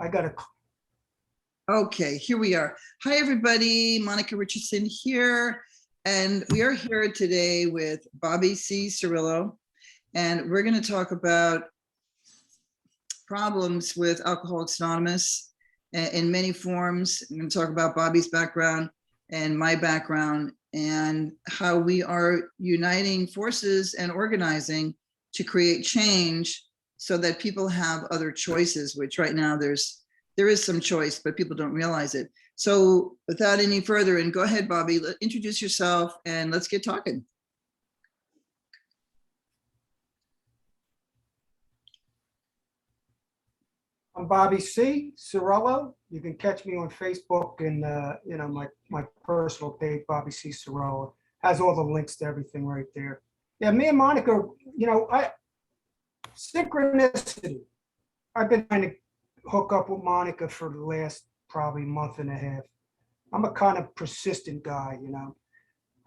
I got to. Okay, here we are. Hi, everybody. Monica Richardson here. And we are here today with Bobby C Cirillo. And we're going to talk about problems with Alcoholics Anonymous in many forms. I'm going to talk about Bobby's background and my background and how we are uniting forces and organizing to create change so that people have other choices, which right now there is some choice, but people don't realize it. So without any further, and go ahead, Bobby, introduce yourself and let's get talking. I'm Bobby C Cirillo. You can catch me on Facebook and my personal page, Bobby C Cirillo, has all the links to everything right there. Yeah, me and Monica, synchronicity. I've been trying to hook up with Monica for the last probably month and a half. I'm a kind of persistent guy,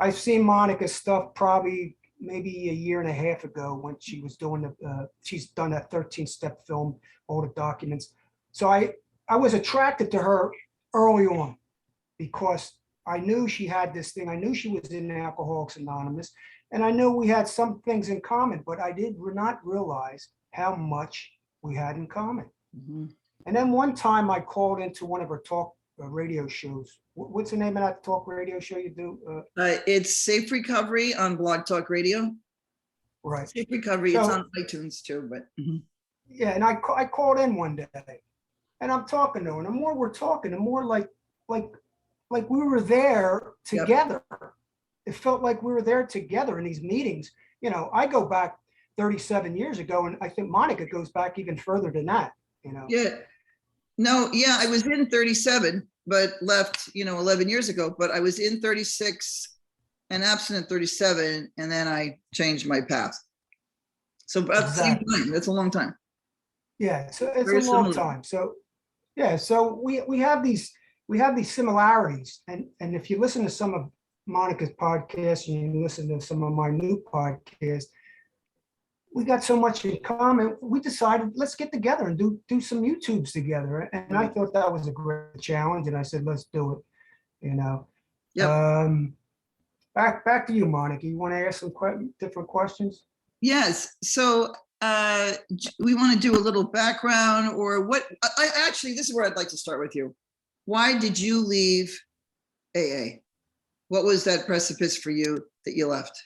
I've seen Monica's stuff probably maybe a year and a half ago when she was doing she's done that 13-step film, all the documents. So I was attracted to her early on because I knew she had this thing. I knew she was in Alcoholics Anonymous, and I knew we had some things in common, but I did not realize how much we had in common. Mm-hmm. And then one time I called into one of her talk radio shows. What's the name of that talk radio show you do? It's Safe Recovery on Blog Talk Radio. Right. Safe Recovery, so, it's on iTunes too, but. Mm-hmm. Yeah, and I called in one day and I'm talking to her, and the more we're talking, the more like we were there together. Yep. It felt like we were there together in these meetings. I go back 37 years ago, and I think Monica goes back even further than that, Yeah. No, yeah, I was in 37, but left, 11 years ago, but I was in 36 and abstinent 37, and then I changed my path. So about the same time, that's a long time. Yeah, so it's a long time. So yeah, so we have these similarities, and if you listen to some of Monica's podcasts and you listen to some of my new podcasts, we got so much in common. We decided, let's get together and do some YouTubes together. And I thought that was a great challenge. And I said, let's do it, Yep. Back to you, Monica. You want to ask some different questions? Yes. So we want to do a little background, or what, this is where I'd like to start with you. Why did you leave AA? What was that precipice for you that you left?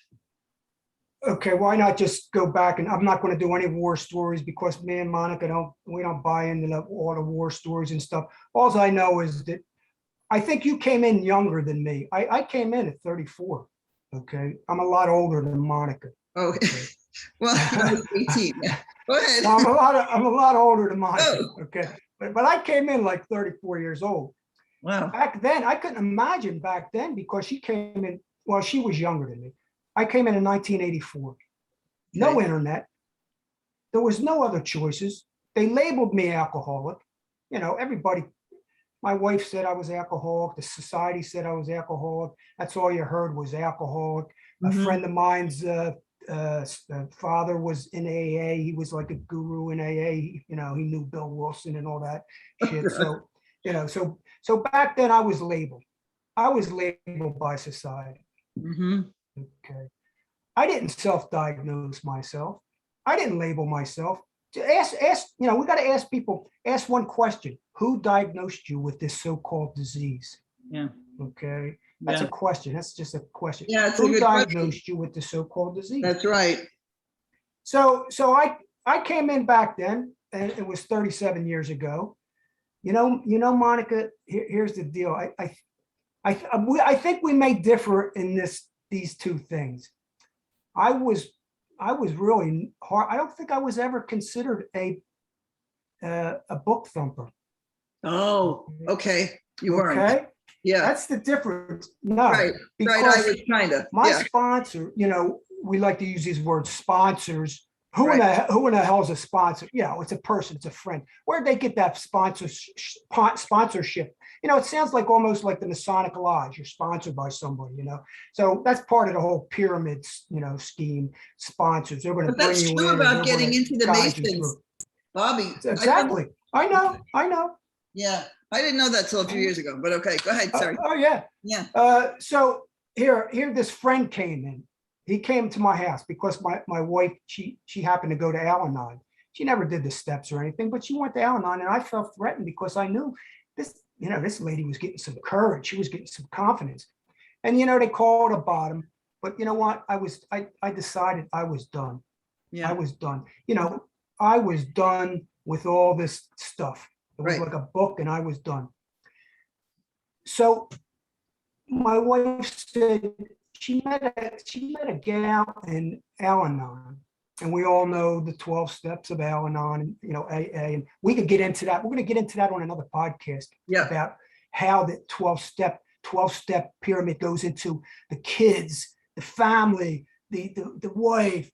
Okay, why not just go back? And I'm not going to do any war stories because me and Monica don't buy into all the war stories and stuff. All I know is that I think you came in younger than me. I came in at 34. Okay, I'm a lot older than Monica. Oh, okay. Well, I was 18. Go ahead. No, I'm a lot older than Monica. Oh. Okay, but I came in like 34 years old. Wow. Back then, I couldn't imagine back then because she came in. Well, she was younger than me. I came in 1984. No okay. Internet. There was no other choices. They labeled me alcoholic. Everybody, my wife said I was alcoholic. The society said I was alcoholic. That's all you heard was alcoholic. Mm-hmm. A friend of mine's father was in AA. He was like a guru in AA. He knew Bill Wilson and all that shit. So, so back then I was labeled. I was labeled by society. Mm-hmm. Okay. I didn't self-diagnose myself. I didn't label myself. Ask, we got to ask people, ask one question. Who diagnosed you with this so-called disease? Yeah. Okay. That's a question. That's just a question. Yeah, it's who diagnosed you with the so-called disease? That's right. So I came in back then, and it was 37 years ago. Monica, here's the deal. I think we may differ in these two things. I was really hard. I don't think I was ever considered a book thumper. Oh, okay. You weren't. Okay. Yeah. That's the difference. No, right. Because I was kind of. My sponsor, we like to use these words, sponsors. Who right. in the hell is a sponsor? It's a person, it's a friend. Where'd they get that sponsorship? It sounds like almost like the Masonic Lodge. You're sponsored by somebody, So that's part of the whole pyramid, scheme. Sponsors. They're going to bring you in. That's true about getting into the Masons, Bobby. Exactly. I know. Yeah, I didn't know that till a few years ago, but okay, go ahead, sorry. Oh, yeah. Yeah, So here this friend came in. He came to my house because my wife, she happened to go to Al-Anon. She never did the steps or anything, but she went to Al-Anon, and I felt threatened because I knew this lady was getting some courage. She was getting some confidence. And they call it a bottom, but you know what? I decided I was done. I yeah, was done. I was done with all this stuff. It was right. like a book, and I was done. So my wife said she met a gal in Al-Anon, and we all know the 12 steps of Al-Anon, and AA, and we could get into that. We're going to get into that on another podcast Yeah, about how the 12-step pyramid goes into the kids, the family, the wife,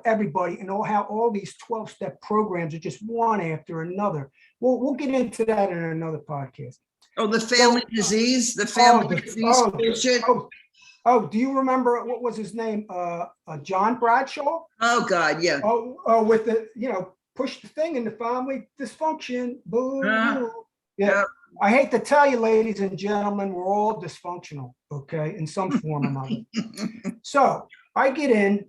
everybody, and how all these 12-step programs are just one after another. We'll get into that in another podcast. oh, the family disease, the Oh, family disease bullshit. do you remember what was his name? John Bradshaw? Oh, God, yeah. With the, push the thing in the family dysfunction. Boo. Yeah. Yeah. I hate to tell you, ladies and gentlemen, we're all dysfunctional, okay, in some form or another. So I get in.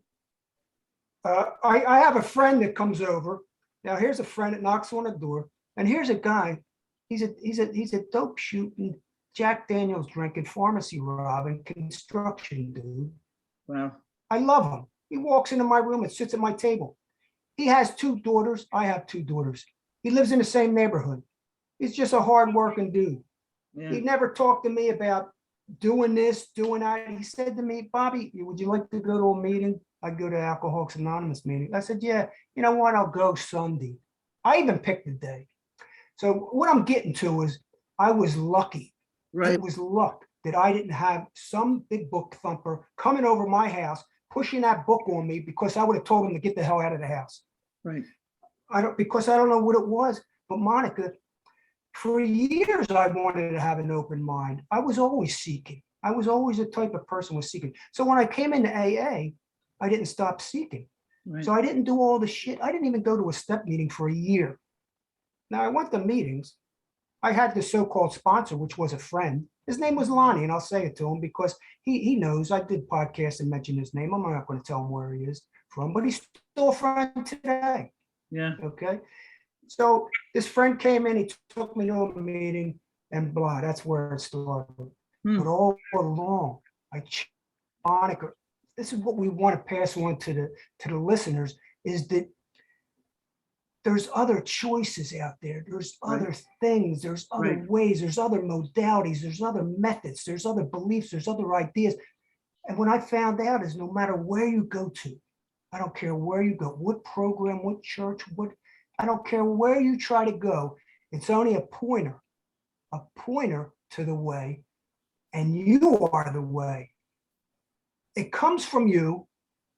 I have a friend that comes over. Now here's a friend that knocks on the door, and here's a guy. He's a dope shooting, Jack Daniels drinking, pharmacy robbing, construction dude. Wow. I love him. He walks into my room and sits at my table. He has 2 daughters. I have 2 daughters. He lives in the same neighborhood. He's just a hardworking dude. Yeah. He never talked to me about doing this, doing that. He said to me, Bobby, would you like to go to a meeting? I'd go to Alcoholics Anonymous meeting. I said, yeah, you know what? I'll go Sunday. I even picked the day. So what I'm getting to is I was lucky. Right. It was luck that I didn't have some big book thumper coming over my house, pushing that book on me because I would have told him to get the hell out of the house. Right. Because I don't know what it was, but Monica, for years, I wanted to have an open mind. I was always seeking. I was always the type of person who was seeking. So when I came into AA, I didn't stop seeking. Right. So I didn't do all the shit. I didn't even go to a step meeting for a year. Now I went to meetings. I had the so-called sponsor, which was a friend. His name was Lonnie, and I'll say it to him because he knows. I did podcasts and mention his name. I'm not going to tell him where he is from, but he's still a friend today. Yeah. Okay. So this friend came in, he took me to a meeting, and blah, that's where it started. But all along, Monica, this is what we want to pass on to the listeners, is that there's other choices out there. There's other things, there's other ways, there's other modalities, there's other methods, there's other beliefs, there's other ideas. And what I found out is no matter where you go to, I don't care where you go, what program, what church, I don't care where you try to go. It's only a pointer to the way, and you are the way. It comes from you.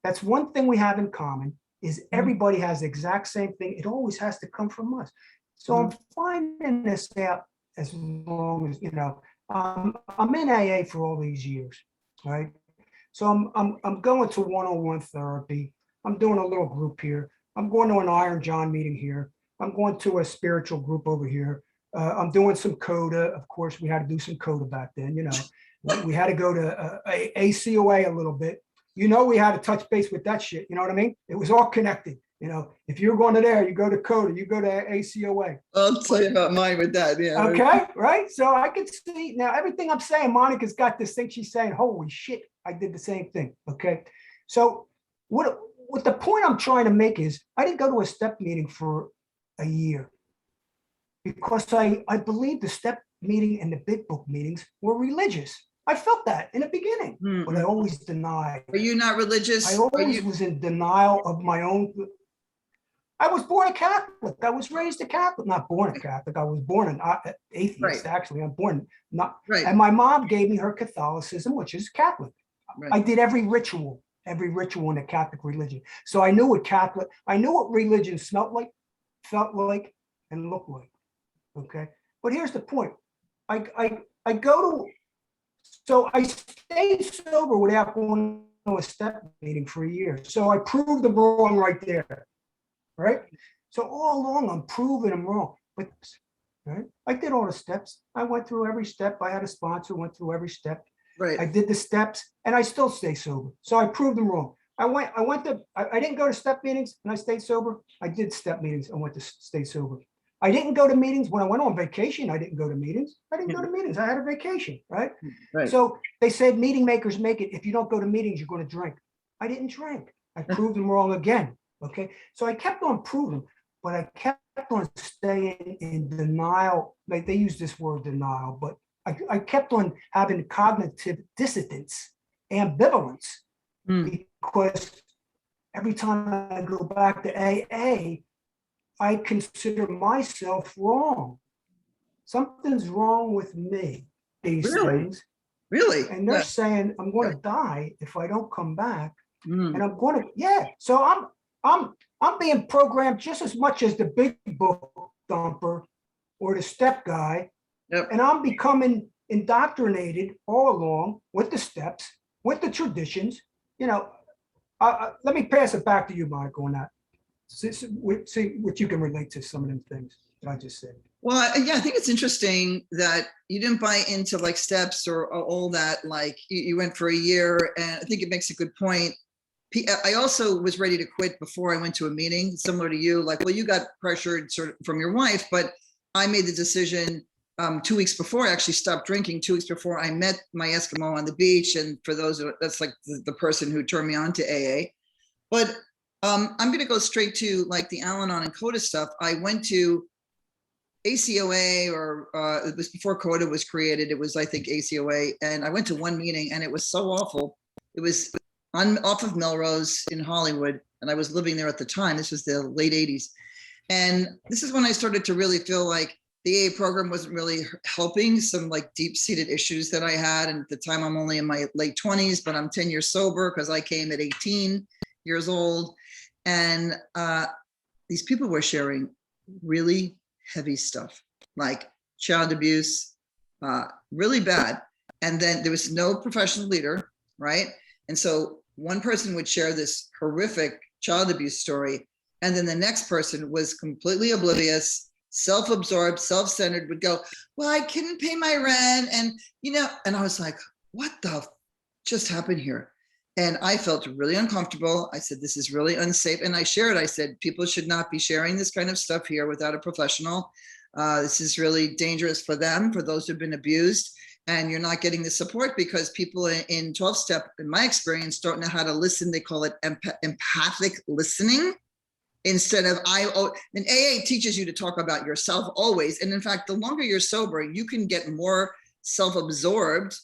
That's one thing we have in common, is everybody has the exact same thing. It always has to come from us. So I'm finding this out as long as, I'm in AA for all these years, right? So I'm going to one-on-one therapy. I'm doing a little group here. I'm going to an Iron John meeting here. I'm going to a spiritual group over here. I'm doing some CODA. Of course, we had to do some CODA back then. We had to go to ACOA a little bit. We had to touch base with that shit. You know what I mean? It was all connected. If you're going to there, you go to CODA, you go to ACOA. I'll tell you about mine with that. Yeah. Okay, right? So I can see now everything I'm saying. Monica's got this thing. She's saying, holy shit, I did the same thing. Okay. So what the point I'm trying to make is I didn't go to a step meeting for a year because I believe the step meeting and the big book meetings were religious. I felt that in the beginning, but I always denied. Are you not religious? I always was in denial of my own. I was born a Catholic. I was raised a Catholic, not born a Catholic. I was born an atheist, actually. I'm born not. And my mom gave me her Catholicism, which is Catholic. I did every ritual in the Catholic religion. So I knew what religion smelled like, felt like, and looked like. Okay. But here's the point. So I stayed sober without going to a step meeting for a year. So I proved them wrong right there. Right. So all along I'm proving them wrong. But right? I did all the steps. I went through every step. I had a sponsor, went through every step. I Right. did the steps and I still stay sober. So I proved them wrong. I didn't go to step meetings and I stayed sober. I did step meetings and went to stay sober. I didn't go to meetings when I went on vacation. I didn't go to meetings. I didn't go to meetings. I had a vacation, right? Right. So they said meeting makers make it. If you don't go to meetings, you're going to drink. I didn't drink. I proved them wrong again. Okay. So I kept on proving, but I kept on staying in denial. Like they use this word denial, but I kept on having cognitive dissonance, ambivalence, because every time I go back to AA, I consider myself wrong. Something's wrong with me, these Really? things. Really? And they're saying I'm going to die if I don't come back. Mm. And I'm going to, yeah. So I'm being programmed just as much as the big book thumper or the step guy. Yep. And I'm becoming indoctrinated all along with the steps, with the traditions. You know, let me pass it back to you, Monica, on that. See what you can relate to some of them things that I just said. Well, yeah, I think it's interesting that you didn't buy into like steps or all that. Like you went for a year, and I think it makes a good point. I also was ready to quit before I went to a meeting, similar to you. Like, well, you got pressured sort of from your wife, but I made the decision 2 weeks before I actually stopped drinking. 2 weeks before I met my Eskimo on the beach, and for those, that's like the person who turned me on to AA. But I'm going to go straight to like the Al-Anon and CODA stuff. I went to ACOA, or it was before CODA was created. It was, I think, ACOA. And I went to one meeting and it was so awful. It was off of Melrose in Hollywood. And I was living there at the time. This was the late 80s. And this is when I started to really feel like the AA program wasn't really helping some like deep-seated issues that I had. And at the time, I'm only in my late 20s, but I'm 10 years sober because I came at 18 years old. And these people were sharing really heavy stuff, like child abuse, really bad. And then there was no professional leader, right? And so one person would share this horrific child abuse story, and then the next person was completely oblivious, self-absorbed, self-centered, would go, well, I couldn't pay my rent. And, and I was like, what the just happened here? And I felt really uncomfortable. I said, this is really unsafe. And I shared, I said, people should not be sharing this kind of stuff here without a professional. This is really dangerous for them, for those who've been abused. And you're not getting the support because people in 12-step, in my experience, don't know how to listen. They call it empathic listening instead of and AA teaches you to talk about yourself always. And in fact, the longer you're sober, you can get more self-absorbed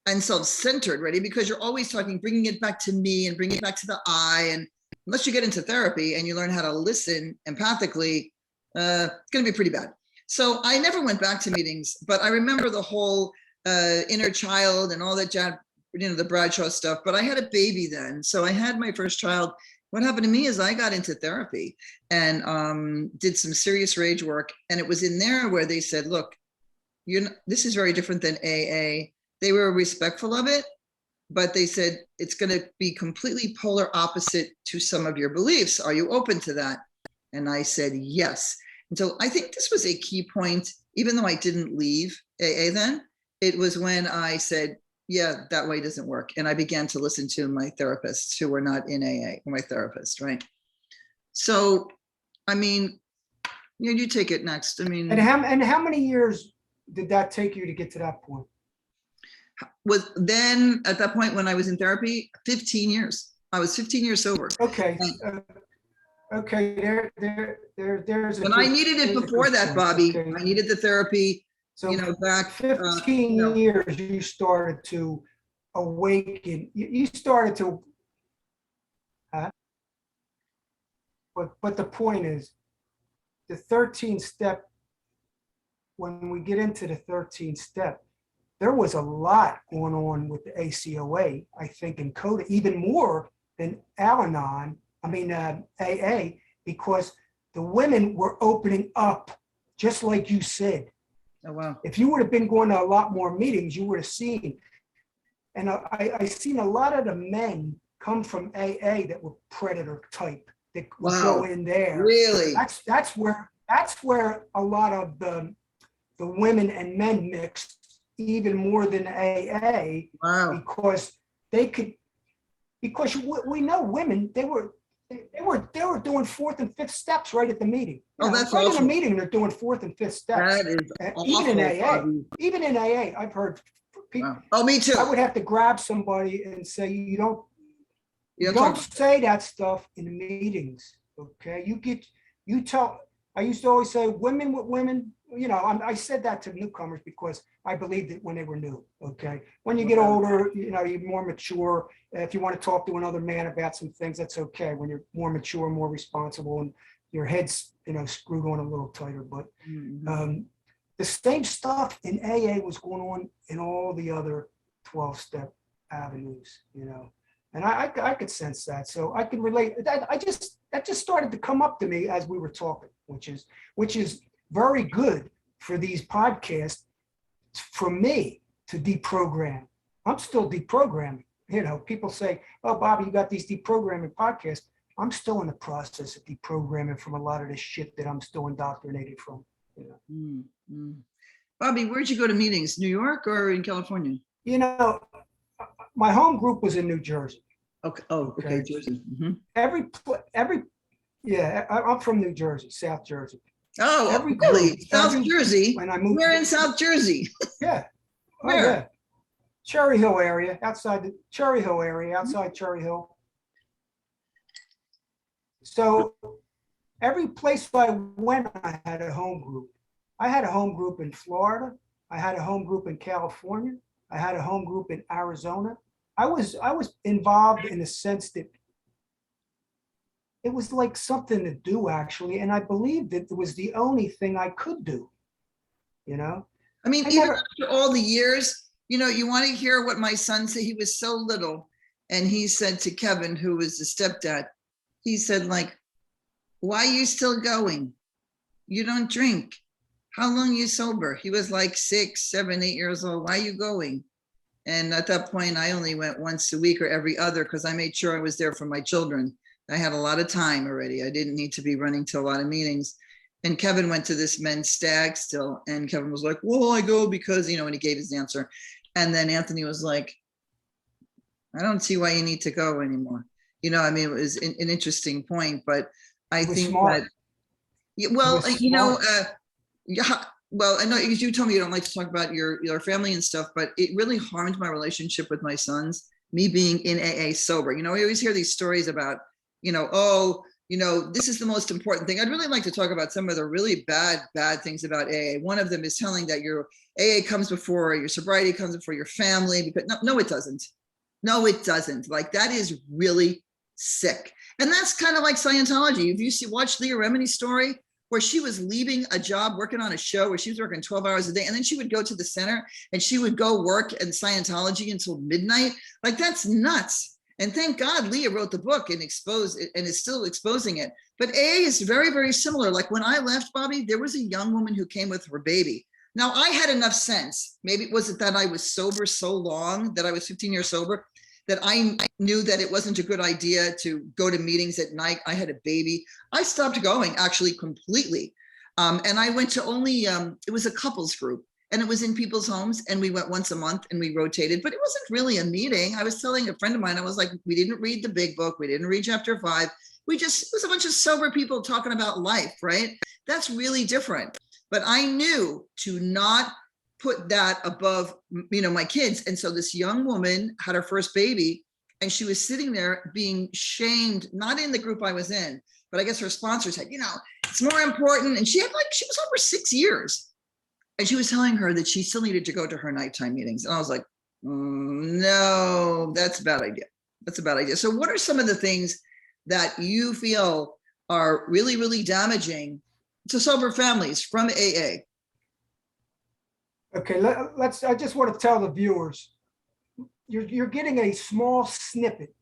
and self-centered, ready? Because you're always talking, bringing it back to me and bringing it back to the I. And unless you get into therapy and you learn how to listen empathically, it's going to be pretty bad. So I never went back to meetings, but I remember the whole inner child and all that, the Bradshaw stuff. But I had a baby then. So I had my first child. What happened to me is I got into therapy and did some serious rage work. And it was in there where they said, look, this is very different than AA. They were respectful of it, but they said, it's going to be completely polar opposite to some of your beliefs. Are you open to that? And I said, yes. And so I think this was a key point, even though I didn't leave AA then, it was when I said, yeah, that way doesn't work. And I began to listen to my therapists who were not in AA, my therapist, right? So, I mean, you take it next. I mean, and how many years did that take you to get to that point? Was then at that point when I was in therapy, 15 years. I was 15 years sober. Okay. Okay. There's. And I needed it before that, Bobby. Okay. I needed the therapy. So back 15 years, you started to awaken. You started to. But the point is, the 13th step. When we get into the 13th step, there was a lot going on with the ACOA, I think, in CODA, even more than Al-Anon, AA, because the women were opening up, just like you said. Oh, wow. If you would have been going to a lot more meetings, you would have seen. And I seen a lot of the men come from AA that were predator type, that would go in there. Really? That's where a lot of the the women and men mixed even more than AA Wow. because they could, because we know women, they were doing fourth and fifth steps right at the meeting. Oh, that's right awful. in a meeting, they're doing fourth and fifth steps. That is Even in awful, AA, Bobby. even in AA, I've heard people. Wow. Oh, me too. I would have to grab somebody and say, you don't You don't say that stuff in meetings, okay? You tell. I used to always say, women with women. I said that to newcomers because I believed it when they were new. Okay, when you get older, you're more mature. If you want to talk to another man about some things, that's okay. When you're more mature, more responsible, and your head's screwed on a little tighter. But the same stuff in AA was going on in all the other 12-step avenues. And I could sense that, so I can relate. That just started to come up to me as we were talking, which is very good for these podcasts for me to deprogram. I'm still deprogramming. People say, "Oh, Bobby, you got these deprogramming podcasts." I'm still in the process of deprogramming from a lot of this shit that I'm still indoctrinated from. Bobby, where'd you go to meetings? New York or in California? My home group was in New Jersey. Okay. Oh, okay. Jersey. I'm from New Jersey, South Jersey. Oh, really? South Jersey? When I moved, we're in South Jersey. Yeah. Where? Oh, yeah. Cherry Hill area, outside Cherry Hill. So every place I went, I had a home group. I had a home group in Florida. I had a home group in California. I had a home group in Arizona. I was involved in the sense that it was like something to do, actually, and I believed that it was the only thing I could do. I mean, even after all the years, you want to hear what my son said. He was so little, and he said to Kevin, who was the stepdad, he said, like, "Why are you still going? You don't drink. How long are you sober?" He was like 6, 7, 8 years old. "Why are you going?" And at that point, I only went once a week or every other because I made sure I was there for my children. I had a lot of time already. I didn't need to be running to a lot of meetings. And Kevin went to this men's stag still. And Kevin was like, "Well, I go because," and he gave his answer. And then Anthony was like, "I don't see why you need to go anymore." It was an interesting point, but I think smart. that, well, well, I know you told me you don't like to talk about your family and stuff, but it really harmed my relationship with my sons, me being in AA sober. We always hear these stories about, this is the most important thing. I'd really like to talk about some of the really bad things about AA. One of them is telling that your AA comes before your sobriety comes before your family, because no, it doesn't. No, it doesn't. Like, that is really sick. And that's kind of like Scientology. If you watch Leah Remini's story, where she was leaving a job, working on a show where she was working 12 hours a day, and then she would go to the center and she would go work in Scientology until midnight. Like, that's nuts. And thank God Leah wrote the book and exposed it, and is still exposing it. But AA is very, very similar. Like, when I left, Bobby, there was a young woman who came with her baby. Now, I had enough sense. Maybe was it that I was sober so long, that I was 15 years sober, that I knew that it wasn't a good idea to go to meetings at night. I had a baby. I stopped going, actually, completely. And I went to only, it was a couples group, and it was in people's homes, and we went once a month and we rotated, but it wasn't really a meeting. I was telling a friend of mine, I was like, we didn't read the big book. We didn't read chapter 5. It was a bunch of sober people talking about life, right? That's really different. But I knew to not put that above, my kids. And so this young woman had her first baby, and she was sitting there being shamed, not in the group I was in, but I guess her sponsor said, it's more important. And she was over 6 years. And she was telling her that she still needed to go to her nighttime meetings. And I was like, no, that's a bad idea. That's a bad idea. So what are some of the things that you feel are really, really damaging to sober families from AA? Okay, I just want to tell the viewers, you're getting a small snippet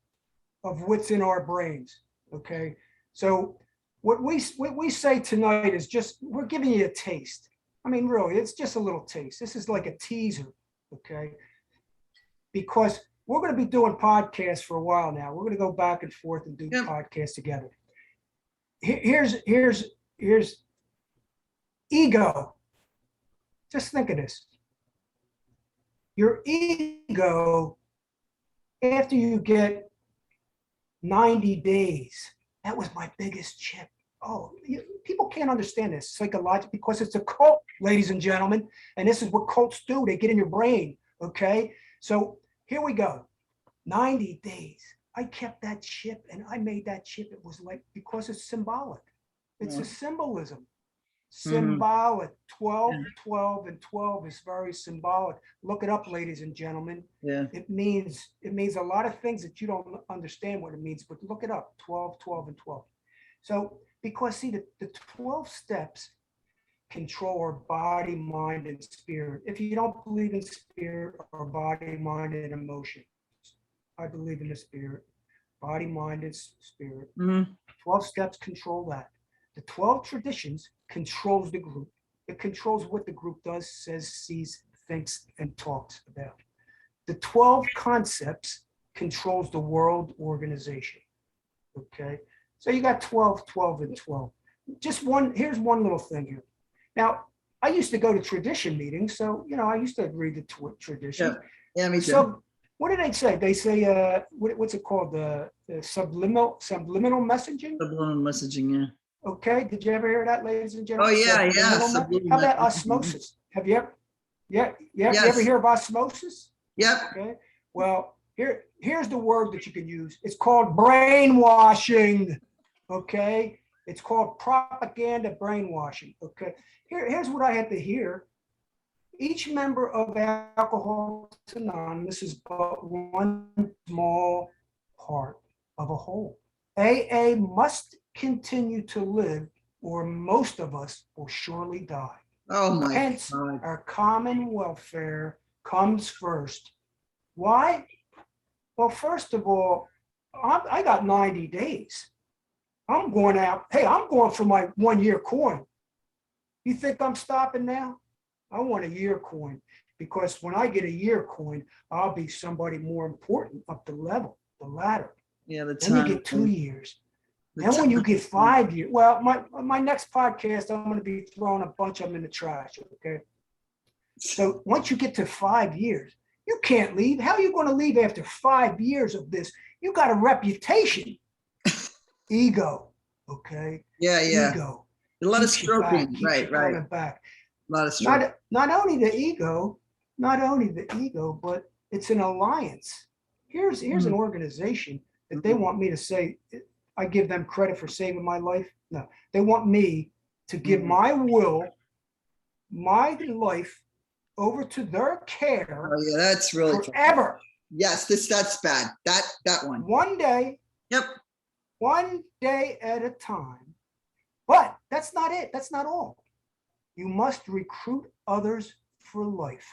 of what's in our brains. Okay, so what we say tonight is just, we're giving you a taste. I mean, really, it's just a little taste. This is like a teaser, okay? Because we're going to be doing podcasts for a while now. We're going to go back and forth and do podcasts together. Here's ego. Just think of this. Your ego, after you get 90 days, that was my biggest chip. Oh, people can't understand this psychologically because it's a cult, ladies and gentlemen. And this is what cults do. They get in your brain, okay? So here we go. 90 days. I kept that chip and I made that chip. It was like, because it's symbolic. It's a symbolism. Symbolic. 12, 12, and 12 is very symbolic. Look it up, ladies and gentlemen. Yeah. It means a lot of things that you don't understand what it means, but look it up. 12, 12, and 12. So, because see, the 12 steps control our body, mind, and spirit. If you don't believe in spirit or body, mind, and emotion, I believe in the spirit, body, mind, and spirit. 12 steps control that. The 12 traditions controls the group. It controls what the group does, says, sees, thinks, and talks about. The 12 concepts controls the world organization. Okay, so you got 12, 12, and 12. Just one, here's one little thing here. Now, I used to go to tradition meetings, so, I used to read the tradition. Yeah, me too. So, what do they say? They say, what's it called? The subliminal messaging? Subliminal messaging, yeah. Okay, did you ever hear that, ladies and gentlemen? Oh, yeah, yeah. How about osmosis? Have you ever, you ever hear of osmosis? Yep. Okay, well, here's the word that you can use. It's called brainwashing, okay? It's called propaganda brainwashing, okay? Here's what I had to hear. Each member of Alcoholics Anonymous is but one small part of a whole. AA must continue to live, or most of us will surely die. Oh my Hence, God. our common welfare comes first. Why? Well, first of all, I got 90 days. I'm going out. Hey, I'm going for my 1 year coin. You think I'm stopping now? I want a year coin, because when I get a year coin, I'll be somebody more important up the level, the ladder. Yeah, the Then time. you get 2 years. Then when you get 5 years, well, my next podcast, I'm going to be throwing a bunch of them in the trash, okay? So once you get to 5 years, you can't leave. How are you going to leave after 5 years of this? You got a reputation. Ego, okay? Yeah, yeah. Ego. A lot of Keeps you back, stroking. Right, keeps you right. coming back. A lot of stroking. Not only the ego, but it's an alliance. Here's an organization that they want me to say, I give them credit for saving my life. No, they want me to give my will, my life over to their care. Oh yeah, that's really forever. Yes, that's bad. That one. One day. Yep. One day at a time. But that's not it. That's not all. You must recruit others for life.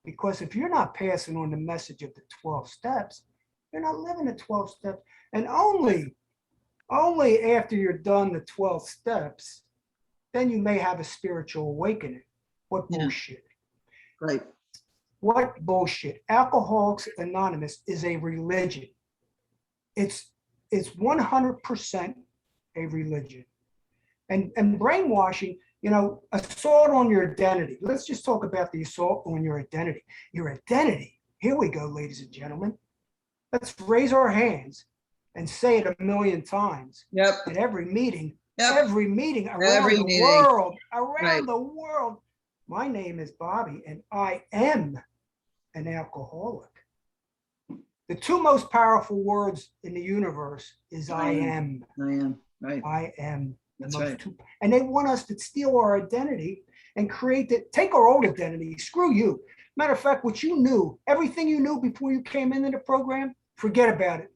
Because if you're not passing on the message of the 12 steps, you're not living the 12 steps. And only after you're done the 12 steps, then you may have a spiritual awakening. What bullshit. Right. What bullshit. Alcoholics Anonymous is a religion. It's 100% a religion. And brainwashing, assault on your identity. Let's just talk about the assault on your identity. Your identity. Here we go, ladies and gentlemen. Let's raise our hands and say it 1,000,000 times. Yep. At every meeting. Yep. Every meeting around the world. My name is Bobby, and I am an alcoholic. The two most powerful words in the universe is I am. I am. Right. I am. That's right. And they want us to steal our identity and take our old identity. Screw you. Matter of fact, what you knew, everything you knew before you came into the program, forget about it.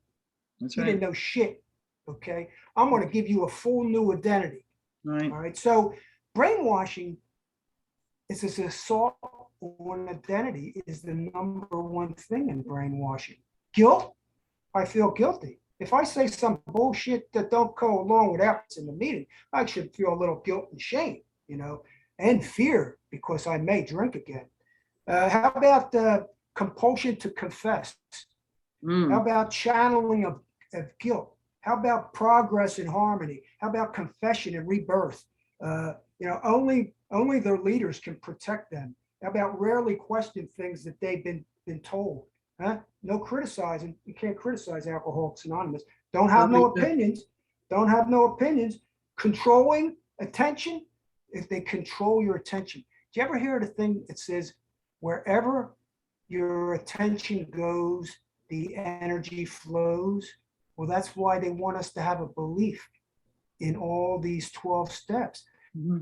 That's you right. didn't know shit. Okay. I'm going to give you a full new identity. Right. All right. So brainwashing is this assault on identity is the number one thing in brainwashing. Guilt. I feel guilty. If I say some bullshit that don't go along with what's in the meeting, I should feel a little guilt and shame, and fear because I may drink again. How about compulsion to confess? How about channeling of guilt? How about progress and harmony? How about confession and rebirth? Only Only their leaders can protect them. How about rarely question things that they've been told? Huh? No criticizing. You can't criticize Alcoholics Anonymous. Don't have no opinions. Don't have no opinions. Controlling attention. If they control your attention. Do you ever hear the thing that says, wherever your attention goes, the energy flows? Well, that's why they want us to have a belief in all these 12 steps. Mm-hmm.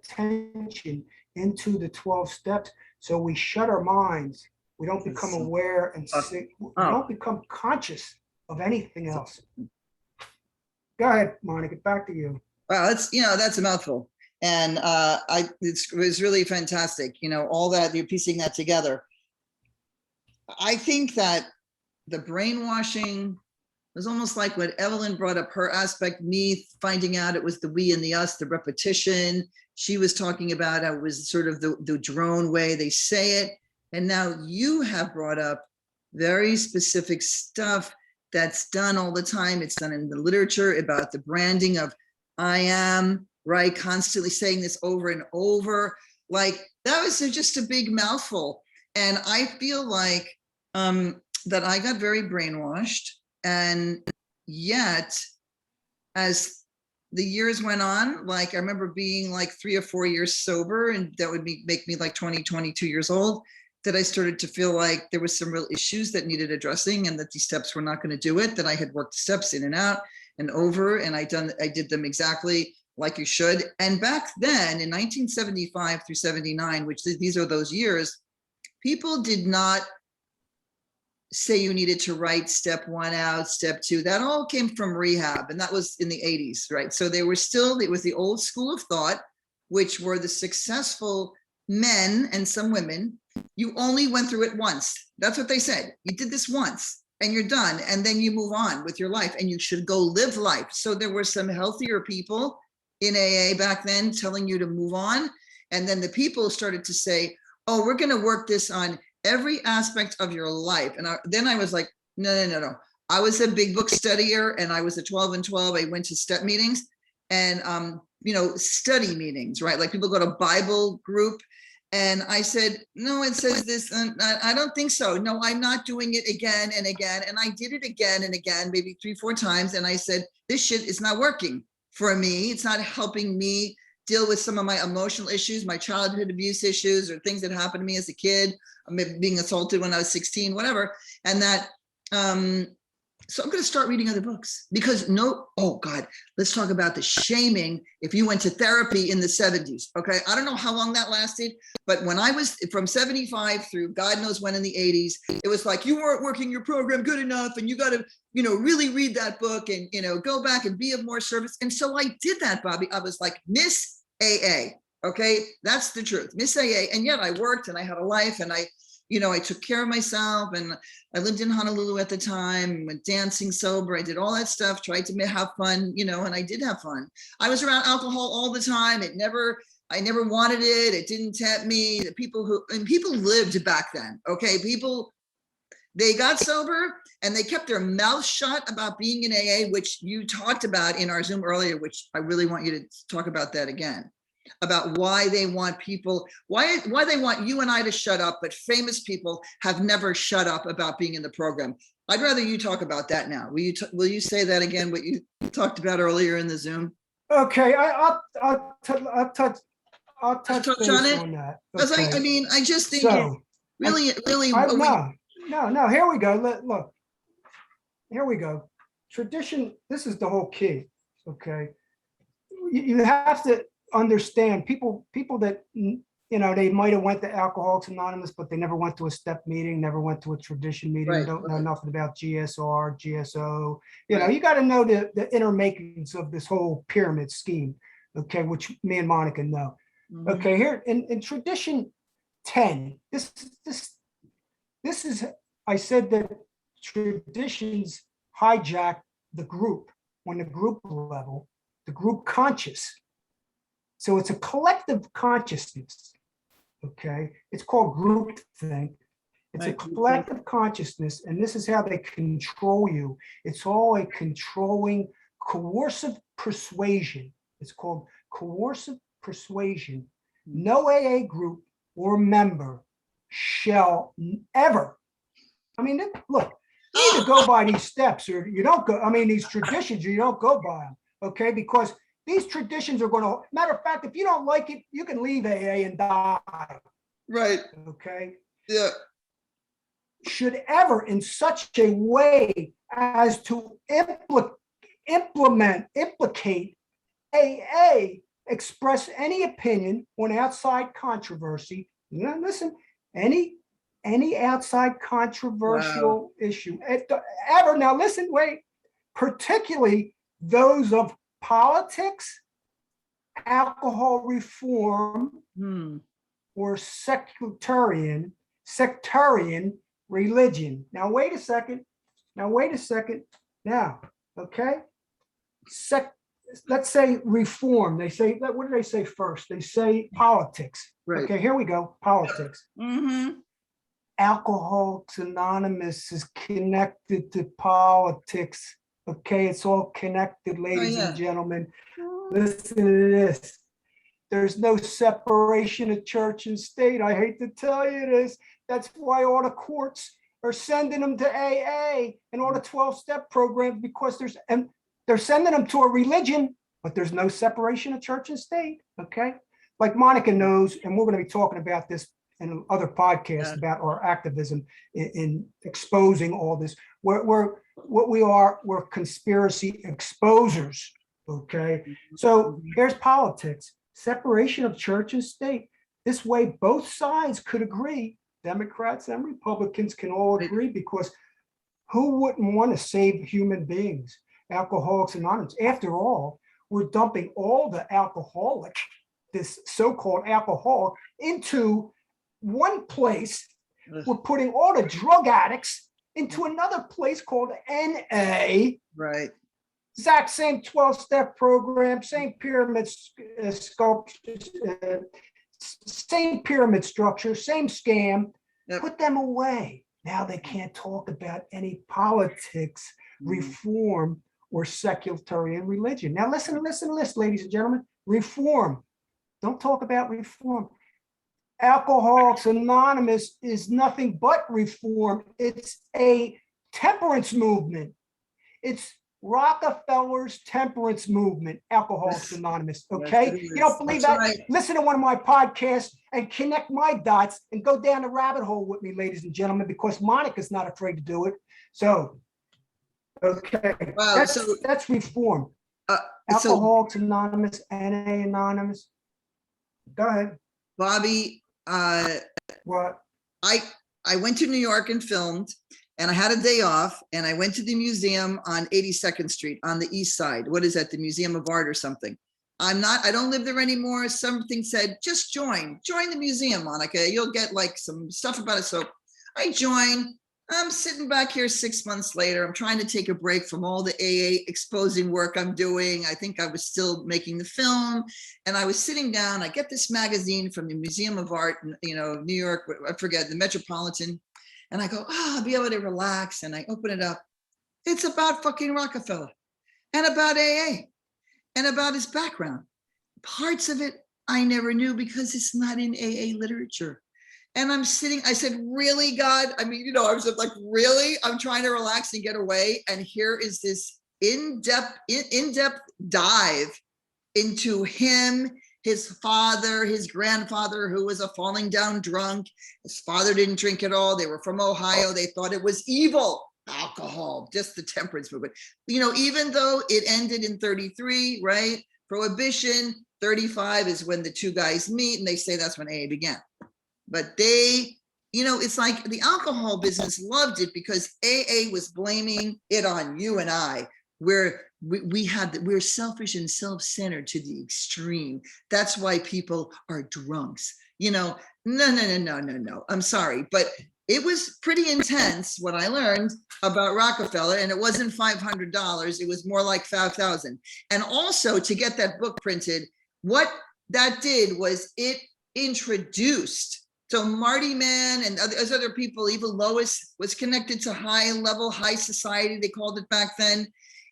Attention into the 12 steps. So we shut our minds. We don't become aware and sick. We don't become conscious of anything else. Go ahead, Monica, back to you. Wow, that's a mouthful. And it was really fantastic, all that, you're piecing that together. I think that the brainwashing was almost like what Evelyn brought up, her aspect, me finding out it was the we and the us, the repetition. She was talking about it was sort of the drone way they say it. And now you have brought up very specific stuff that's done all the time. It's done in the literature about the branding of I am, right? Constantly saying this over and over. Like that was just a big mouthful. And I feel like that I got very brainwashed. And yet, as the years went on, like I remember being like 3 or 4 years sober, and that would make me like 20, 22 years old, that I started to feel like there was some real issues that needed addressing and that these steps were not going to do it, that I had worked steps in and out and over, and I did them exactly like you should. And back then in 1975 through 79, which these are those years, people did not say you needed to write step 1 out, step 2. That all came from rehab, and that was in the 80s, right? So it was the old school of thought, which were the successful men and some women. You only went through it once. That's what they said. You did this once and you're done. And then you move on with your life and you should go live life. So there were some healthier people in AA back then telling you to move on. And then the people started to say, oh, we're going to work this on every aspect of your life. And then I was like, no. I was a big book studier and I was a 12 and 12. I went to step meetings and, study meetings, right? Like people go to Bible group. And I said, no, it says this. And I don't think so. No, I'm not doing it again and again. And I did it again and again, maybe 3, 4 times. And I said, this shit is not working for me. It's not helping me deal with some of my emotional issues, my childhood abuse issues, or things that happened to me as a kid, being assaulted when I was 16, whatever. And that, so I'm going to start reading other books because let's talk about the shaming if you went to therapy in the 70s. Okay. I don't know how long that lasted, but when I was from 75 through God knows when in the 80s, it was like, you weren't working your program good enough and you got to, really read that book and, go back and be of more service. And so I did that, Bobby. I was like, Miss AA. Okay. That's the truth. Miss AA. And yet I worked and I had a life and I took care of myself and I lived in Honolulu at the time, went dancing sober. I did all that stuff, tried to have fun, and I did have fun. I was around alcohol all the time. I never wanted it. It didn't tempt me. The people lived back then. Okay. They got sober and they kept their mouth shut about being in AA, which you talked about in our Zoom earlier, which I really want you to talk about that again. About why they want people, why they want you and I to shut up, but famous people have never shut up about being in the program. I'd rather you talk about that now. Will you say that again, what you talked about earlier in the Zoom? Okay, I'll touch on it. On that. Okay. I just think really. No, here we go. Look, here we go. Tradition, this is the whole key, okay? You have to understand people that they might have went to Alcoholics Anonymous, but they never went to a step meeting, never went to a tradition meeting, right, don't know nothing about GSR, GSO. You got to know the inner makings of this whole pyramid scheme, okay, which me and Monica know. Mm-hmm. Okay, here in tradition 10, this is, I said that traditions hijack the group on the group level, the group conscious. So it's a collective consciousness, okay? It's called groupthink. It's a collective consciousness, and this is how they control you. It's all a controlling, coercive persuasion. It's called coercive persuasion, no AA group or member shall ever, I mean, look, you either go by these steps or you don't go, I mean, these traditions, you don't go by them, okay? Because these traditions are going to, matter of fact, if you don't like it, you can leave AA and die. Right. Okay. Yeah. Should ever in such a way as to implicate AA, express any opinion on outside controversy. You know, listen, any outside controversial issue ever. Now listen, wait, particularly those of politics, alcohol reform, or sectarian religion. Now wait a second. Now, okay. Let's say reform. They say, what do they say first? They say politics. Right. Okay, here we go. Politics. Mm-hmm. Alcoholics Anonymous is connected to politics. Okay, it's all connected, ladies and gentlemen. Listen to this. There's no separation of church and state. I hate to tell you this. That's why all the courts are sending them to AA and all the 12-step programs, because they're sending them to a religion, but there's no separation of church and state. Okay, like Monica knows, and we're going to be talking about this in other podcasts about our activism in exposing all this. We're conspiracy exposers. Okay, so here's politics, separation of church and state. This way, both sides could agree. Democrats and Republicans can all agree, because who wouldn't want to save human beings? Alcoholics Anonymous. After all, we're dumping all the alcoholic, this so-called alcohol, into one place. We're putting all the drug addicts into another place called NA. Right. Exact same 12-step program, same pyramid sculptures, same pyramid structure, same scam. Yep. Put them away. Now they can't talk about any politics, reform, or sectarian religion. Now listen, ladies and gentlemen. Reform. Don't talk about reform. Alcoholics Anonymous is nothing but reform. It's a temperance movement. It's Rockefeller's temperance movement, Alcoholics Anonymous. Okay, you don't believe that? Right. Listen to one of my podcasts and connect my dots and go down the rabbit hole with me, ladies and gentlemen, because Monica's not afraid to do it. So, okay, wow, that's reform. Alcoholics Anonymous, NA Anonymous. Go ahead, Bobby. What? I went to New York and filmed. And I had a day off, and I went to the museum on 82nd Street on the east side. What is that? The Museum of Art or something. I don't live there anymore. Something said, just join the museum, Monica. You'll get like some stuff about it. So I joined. I'm sitting back here 6 months later. I'm trying to take a break from all the AA exposing work I'm doing. I think I was still making the film, and I was sitting down. I get this magazine from the Museum of Art, New York, I forget, the Metropolitan. And I go, I'll be able to relax. And I open it up. It's about fucking Rockefeller and about AA and about his background. Parts of it I never knew because it's not in AA literature. And I'm sitting, I said, really, God? I mean, I was like, really? I'm trying to relax and get away. And here is this in-depth dive into him, his father, his grandfather, who was a falling down drunk. His father didn't drink at all. They were from Ohio. They thought it was evil, alcohol, just the temperance movement. Even though it ended in 33, right? Prohibition, 35 is when the two guys meet, and they say that's when AA began. But they, it's like the alcohol business loved it because AA was blaming it on you and I, where we're selfish and self-centered to the extreme. That's why people are drunks. No. I'm sorry, but it was pretty intense what I learned about Rockefeller, and it wasn't $500. It was more like 5,000. And also, to get that book printed, what that did was it introduced. So Marty Mann and other people, even Lois was connected to high society, they called it back then.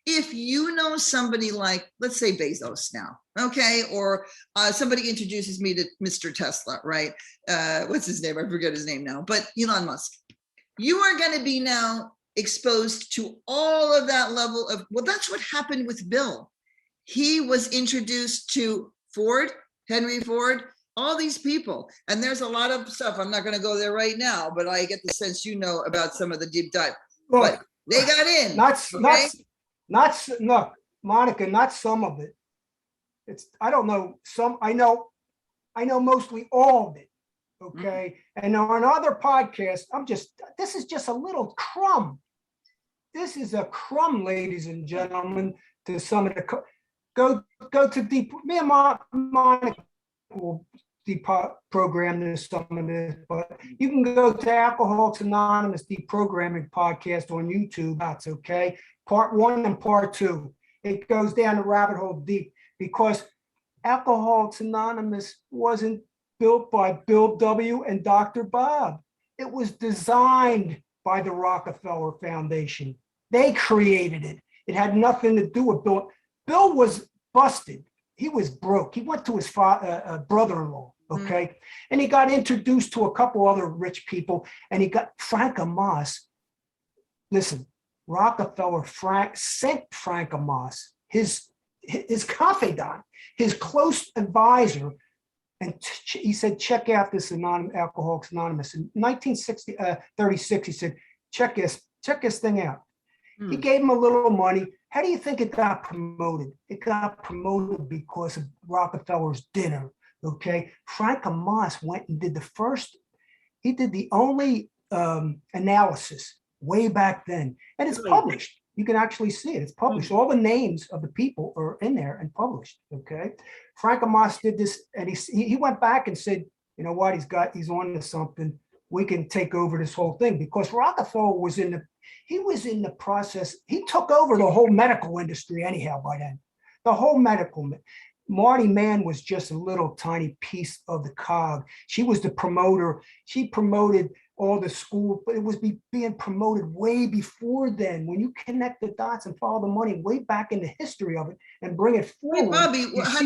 if you know somebody like, let's say Bezos now, okay, or somebody introduces me to Mr. Tesla, right? What's his name? I forget his name now, but Elon Musk. You are going to be now exposed to all of that level of, well, that's what happened with Bill. He was introduced to Ford, Henry Ford, all these people. And there's a lot of stuff. I'm not going to go there right now, but I get the sense you know about some of the deep dive. Look, But they got in. Look, Monica, not some of it. I don't know some. I know mostly all of it. Okay, and on other podcasts, this is just a little crumb. This is a crumb, ladies and gentlemen. To some of the go to deep. Me and Monica will deprogram this, some of this, but you can go to Alcoholics Anonymous Deprogramming Podcast on YouTube. That's okay. Part 1 and part 2. It goes down the rabbit hole deep, because Alcoholics Anonymous wasn't built by Bill W. and Dr. Bob. It was designed by the Rockefeller Foundation. They created it. It had nothing to do with Bill. Bill was busted. He was broke. He went to his brother-in-law, okay? And he got introduced to a couple other rich people, and he got Frank Amos. Listen, Rockefeller sent Frank Amos, his confidant, his close advisor, and he said, check out this Alcoholics Anonymous. In 1936, he said, check this thing out. He gave him a little money. How do you think it got promoted? It got promoted because of Rockefeller's dinner, okay? Frank Amos went and did the only analysis way back then. And it's published. You can actually see it. It's published. All the names of the people are in there and published, okay? Frank Amos did this, and he went back and said, you know what, he's on to something. We can take over this whole thing, because Rockefeller was in the process. He took over the whole medical industry anyhow by then. The whole medical. Marty Mann was just a little tiny piece of the cog. She was the promoter. She promoted all the school, but it was being promoted way before then. When you connect the dots and follow the money way back in the history of it and bring it forward, hey, Bobby, what's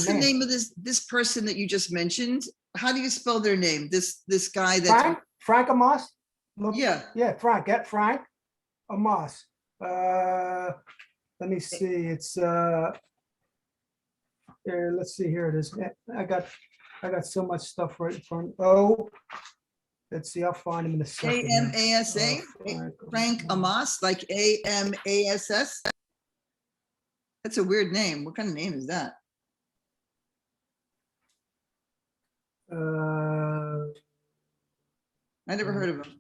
the Mann. name of this person that you just mentioned? How do you spell their name? This guy that Frank Amos? Yeah. Frank. Get Frank Amos. Let me see. It's here. Let's see. Here it is. I got so much stuff right in front. Oh, let's see. I'll find him in a second. AMASA. Frank Amos, like AMASS. That's a weird name. What kind of name is that? I never heard of him.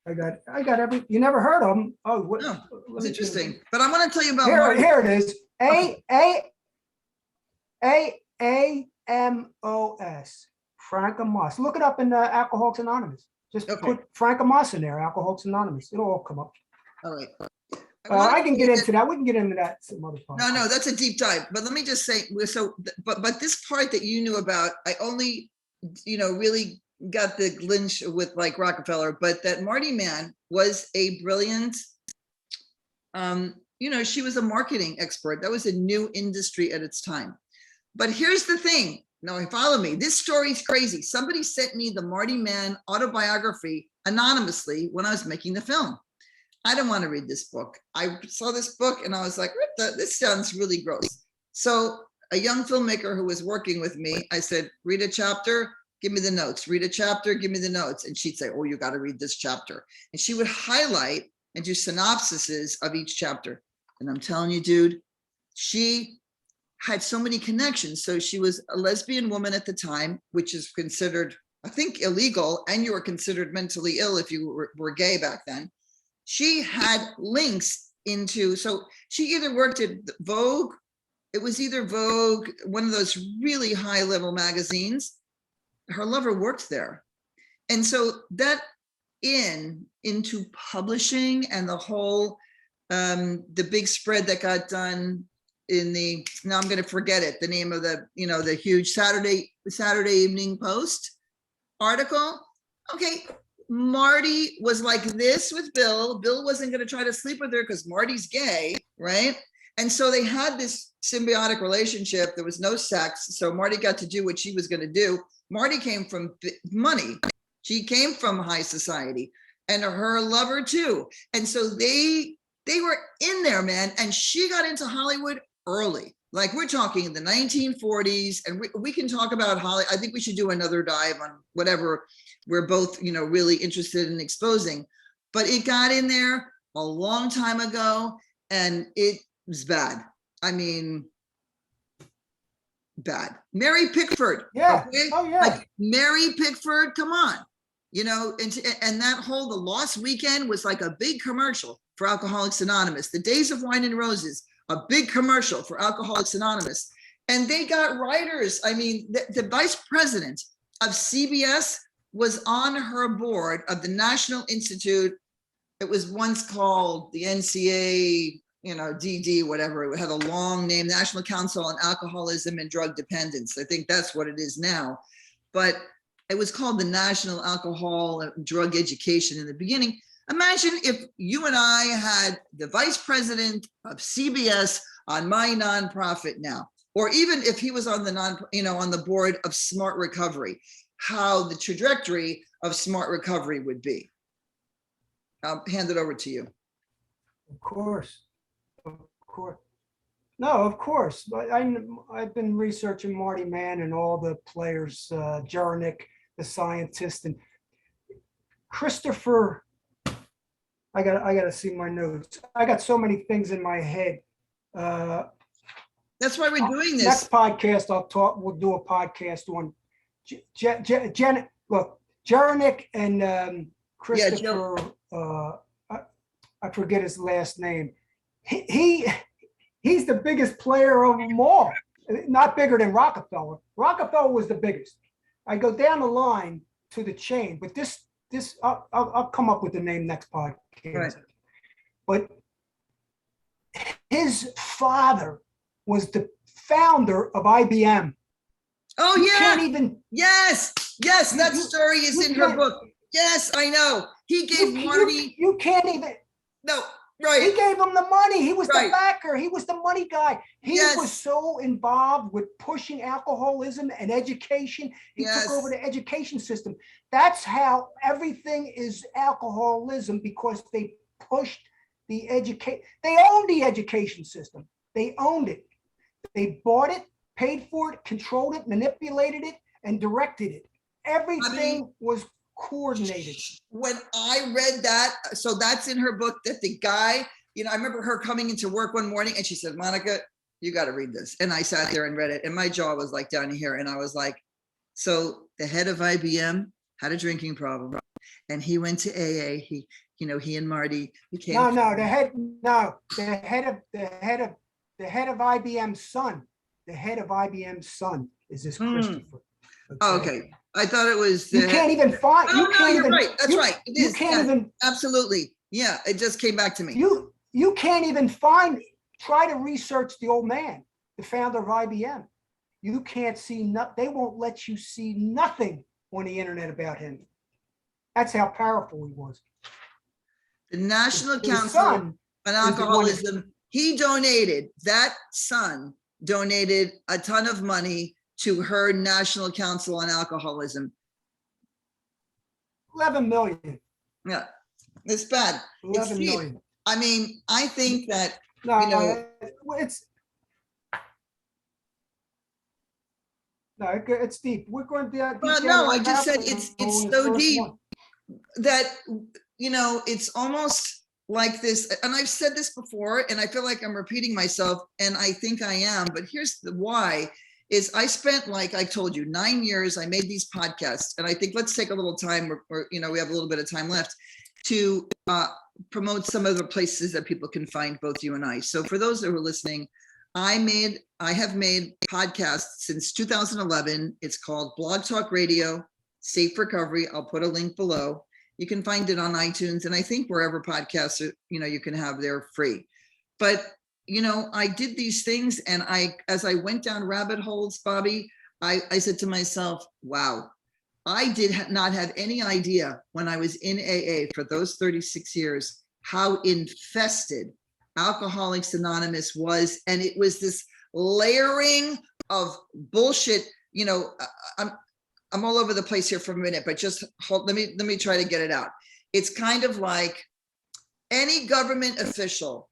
I got every. You never heard of him? Oh, what? No, it's interesting. But I want to tell you about here it is. AMOS. Frank Amos. Look it up in Alcoholics Anonymous. Just put Frank Amos in there. Alcoholics Anonymous. It'll all come up. All right. I can get into that. We can get into that some other time. No, that's a deep dive. But let me just say, but this part that you knew about, I only, really got the glitch with like Rockefeller, but that Marty Mann was a brilliant, she was a marketing expert. That was a new industry at its time. But here's the thing. Now, follow me. This story's crazy. Somebody sent me the Marty Mann autobiography anonymously when I was making the film. I didn't want to read this book. I saw this book and I was like, this sounds really gross. So a young filmmaker who was working with me, I said, read a chapter, give me the notes. Read a chapter, give me the notes. And she'd say, oh, you got to read this chapter. And she would highlight and do synopsises of each chapter. And I'm telling you, dude, she had so many connections. So she was a lesbian woman at the time, which is considered, I think, illegal. And you were considered mentally ill if you were gay back then. She had links into, so she either worked at Vogue. It was either Vogue, one of those really high level magazines. Her lover worked there. And so that into publishing and the whole, the big spread that got done in now I'm going to forget it, the name of the huge Saturday Evening Post article. Okay, Marty was like this with Bill. Bill wasn't going to try to sleep with her because Marty's gay, right? And so they had this symbiotic relationship. There was no sex. So Marty got to do what she was going to do. Marty came from money. She came from high society, and her lover too. And so they were in there, man. And she got into Hollywood early. Like we're talking in the 1940s, and we can talk about Hollywood. I think we should do another dive on whatever we're both, really interested in exposing. But it got in there a long time ago, and it was bad. I mean, bad. Mary Pickford. Yeah. Okay? Oh, yeah. Like Mary Pickford, come on. And that whole The Lost Weekend was like a big commercial for Alcoholics Anonymous. The Days of Wine and Roses, a big commercial for Alcoholics Anonymous. And they got writers. I mean, the vice president of CBS was on her board of the National Institute. It was once called the NCA, DD, whatever. It had a long name, National Council on Alcoholism and Drug Dependence. I think that's what it is now. But it was called the National Alcohol and Drug Education in the beginning. Imagine if you and I had the vice president of CBS on my nonprofit now, or even if he was on the on the board of Smart Recovery, how the trajectory of Smart Recovery would be. I'll hand it over to you. Of course. No, of course. But I've been researching Marty Mann and all the players, Jurnik, the scientist, and Christopher. I gotta see my notes. I got so many things in my head. That's why we're doing this. Next podcast, we'll do a podcast on Jurnik and Christopher. I forget his last name. He's the biggest player of them all. Not bigger than Rockefeller. Rockefeller was the biggest. I go down the line to the chain, but this I'll come up with the name next podcast. Right. But his father was the founder of IBM. Oh, You yeah. can't even. Yes. That story is in her book. Yes, I know. He gave Marty. You can't even. No, right. He gave him the money. He was Right. the backer. He was the money guy. He Yes. was so involved with pushing alcoholism and education. He Yes. took over the education system. That's how everything is alcoholism, because they pushed the education. They owned the education system. They owned it. They bought it, paid for it, controlled it, manipulated it, and directed it. Everything was coordinated. When I read that, so that's in her book, that the guy, I remember her coming into work one morning and she said, Monica, you got to read this. And I sat there and read it, and my jaw was like down here. And I was like, so the head of IBM had a drinking problem, and he went to AA. He and Marty became. The head of IBM's son. The head of IBM's son is this Christopher. Okay. I thought it was. You can't even find. Oh, no, you're right. That's right. It is. You can't even. Absolutely. Yeah. It just came back to me. You can't even find. Try to research the old man, the founder of IBM. You can't see. They won't let you see nothing on the internet about him. That's how powerful he was. The National His Council son on Alcoholism. He donated. That son donated a ton of money to her National Council on Alcoholism. 11 million. Yeah, it's bad. 11 million. I mean, I think that, it's deep. We're going to. Well, no, I just said it's so deep that, it's almost like this. And I've said this before, and I feel like I'm repeating myself, and I think I am, but here's the why. Is I spent, like I told you, 9 years. I made these podcasts, and I think let's take a little time, or we have a little bit of time left to promote some of the places that people can find both you and I. So for those that are listening, I have made podcasts since 2011. It's called Blog Talk Radio, Safe Recovery. I'll put a link below. You can find it on iTunes, and I think wherever podcasts are, you can have, they're free. But I did these things, and as I went down rabbit holes, Bobby, I said to myself, wow, I did not have any idea when I was in AA for those 36 years how infested Alcoholics Anonymous was. And it was this layering of bullshit. You know, I'm all over the place here for a minute, but just hold, let me try to get it out. It's kind of like any government official,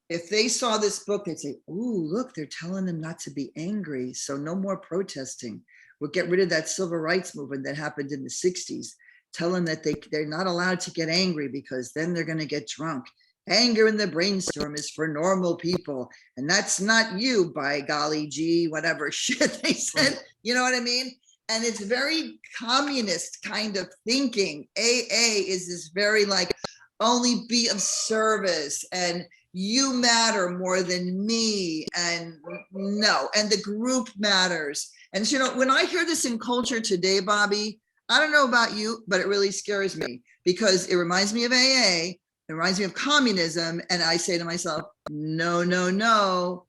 if they saw this book, they'd say, "Ooh, look, they're telling them not to be angry, so no more protesting. We'll get rid of that civil rights movement that happened in the 60s. Tell them that they're not allowed to get angry because then they're going to get drunk. Anger in the brainstorm is for normal people. And that's not you, by golly gee, whatever shit they said." You know what I mean? And it's very communist kind of thinking. AA is this very like, only be of service and you matter more than me, and no, and the group matters. And you know, when I hear this in culture today, Bobby, I don't know about you, but it really scares me because it reminds me of AA, it reminds me of communism, and I say to myself, no, no, no,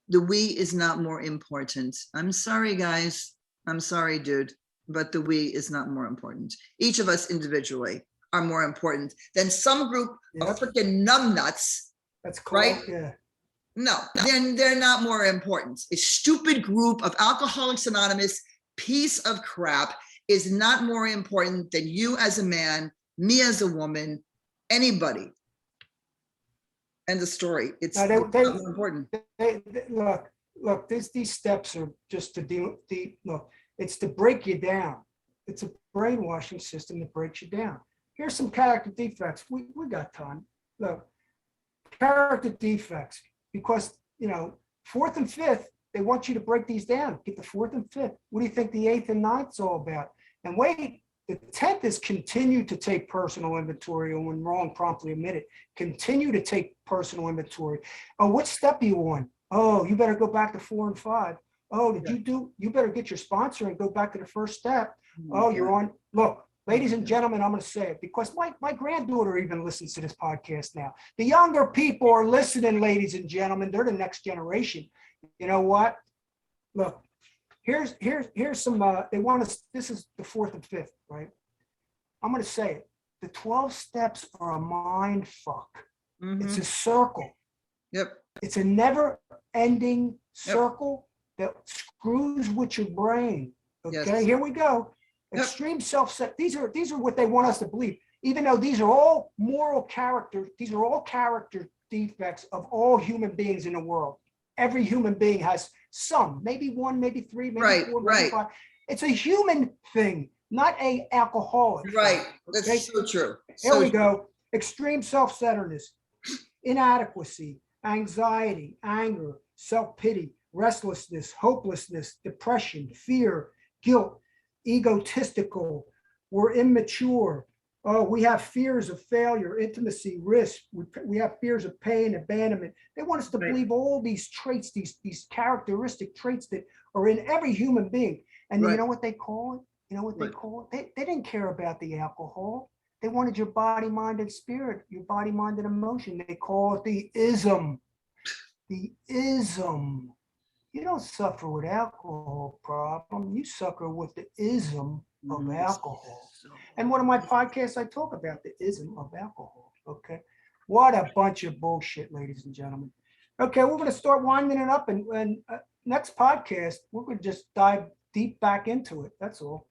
the we is not more important. I'm sorry, guys. I'm sorry, dude, but the we is not more important. Each of us individually are more important than some group of freaking numbnuts. That's cool. Right? Yeah. No, they're not more important. A stupid group of Alcoholics Anonymous piece of crap is not more important than you as a man, me as a woman, anybody. End of story. It's No, not more important. Look, these steps are just to look, it's to break you down. It's a brainwashing system that breaks you down. Here's some character defects. We got time. Look, character defects, because, you know, 4th and 5th, they want you to break these down. Get the 4th and 5th. What do you think the 8th and 9th's all about? And wait, the 10th is continue to take personal inventory, and when wrong, promptly admit it. Continue to take personal inventory. Oh, what step are you on? Oh, you better go back to 4 and 5. Oh, you better get your sponsor and go back to the first step. Oh, you're on. Look, ladies and gentlemen, I'm going to say it because my granddaughter even listens to this podcast now. The younger people are listening, ladies and gentlemen. They're the next generation. You know what? Look, here's some, they want us, this is the 4th and 5th, right? I'm going to say it. The 12 steps are a mind fuck. Mm-hmm. It's a circle. Yep. It's a never ending circle that screws with your brain. Okay, yes. Here we go. Extreme self-set. These are what they want us to believe, even though these are all moral character. These are all character defects of all human beings in the world. Every human being has some, maybe 1, maybe 3, maybe 4, maybe 5. It's a human thing, not a alcoholic. Right. That's okay? So true. Here we go. Extreme self-centeredness, inadequacy, anxiety, anger, self-pity, restlessness, hopelessness, depression, fear, guilt, egotistical, we're immature. We have fears of failure, intimacy, risk. We have fears of pain, abandonment. They want us to believe all these traits, these characteristic traits that are in every human being. And you know what they call it? You know what they call it? They didn't care about the alcohol. They wanted your body, mind, and spirit, your body, mind, and emotion. They call it the ism. The ism. You don't suffer with alcohol problem. You suffer with the ism of alcohol. And one of my podcasts, I talk about the ism of alcohol. Okay. What a bunch of bullshit, ladies and gentlemen. Okay, we're going to start winding it up, and next podcast, we're going to just dive deep back into it. That's all.